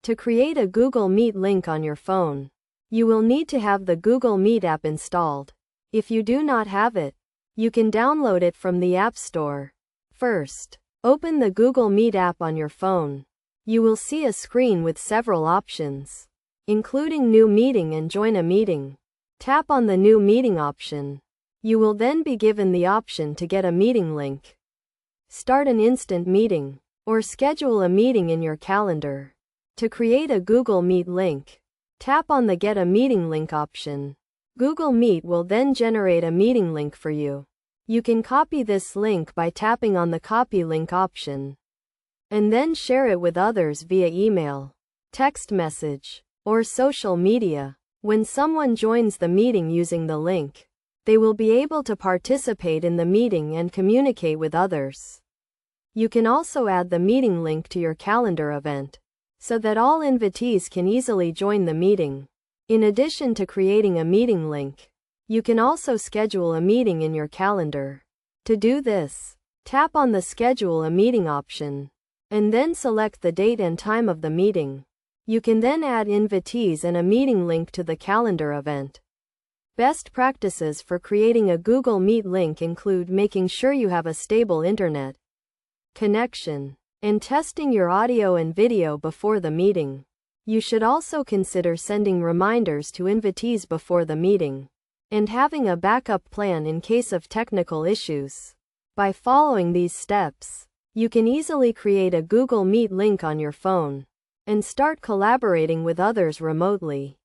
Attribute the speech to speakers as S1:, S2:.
S1: To create a Google Meet link on your phone, you will need to have the Google Meet app installed. If you do not have it, you can download it from the App Store. First, open the Google Meet app on your phone. You will see a screen with several options, including New Meeting and Join a Meeting. Tap on the New Meeting option. You will then be given the option to get a meeting link, start an instant meeting, or schedule a meeting in your calendar. To create a Google Meet link, tap on the Get a Meeting Link option. Google Meet will then generate a meeting link for you. You can copy this link by tapping on the Copy Link option, and then share it with others via email, text message, or social media. When someone joins the meeting using the link, they will be able to participate in the meeting and communicate with others. You can also add the meeting link to your calendar event, so that all invitees can easily join the meeting. In addition to creating a meeting link, you can also schedule a meeting in your calendar. To do this, tap on the Schedule a Meeting option, and then select the date and time of the meeting. You can then add invitees and a meeting link to the calendar event. Best practices for creating a Google Meet link include making sure you have a stable internet connection, and testing your audio and video before the meeting. You should also consider sending reminders to invitees before the meeting, and having a backup plan in case of technical issues. By following these steps, you can easily create a Google Meet link on your phone and start collaborating with others remotely.